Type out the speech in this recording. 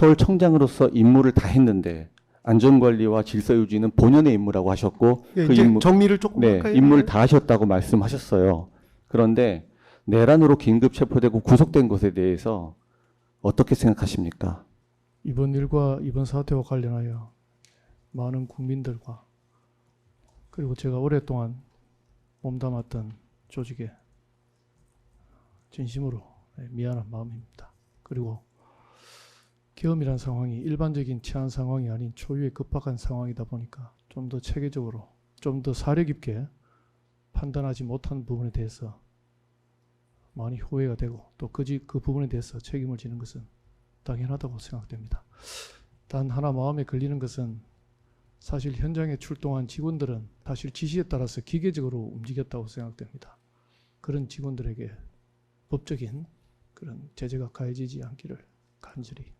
서울청장으로서 임무를 다 했는데 안전관리와 질서 유지는 본연의 임무라고 하셨고 예, 그 이제 임무, 정리를 조금 네, 할까요? 임무를 다 하셨다고 말씀하셨어요. 그런데 내란으로 긴급 체포되고 구속된 것에 대해서 어떻게 생각하십니까? 이번 일과 이번 사태와 관련하여 많은 국민들과 그리고 제가 오랫동안 몸담았던 조직에 진심으로 미안한 마음입니다. 그리고 계엄이란 상황이 일반적인 치안 상황이 아닌 초유의 급박한 상황이다 보니까 좀 더 체계적으로 좀 더 사려 깊게 판단하지 못한 부분에 대해서 많이 후회가 되고 또 그 부분에 대해서 책임을 지는 것은 당연하다고 생각됩니다. 단 하나 마음에 걸리는 것은 사실 현장에 출동한 직원들은 사실 지시에 따라서 기계적으로 움직였다고 생각됩니다. 그런 직원들에게 법적인 그런 제재가 가해지지 않기를 간절히.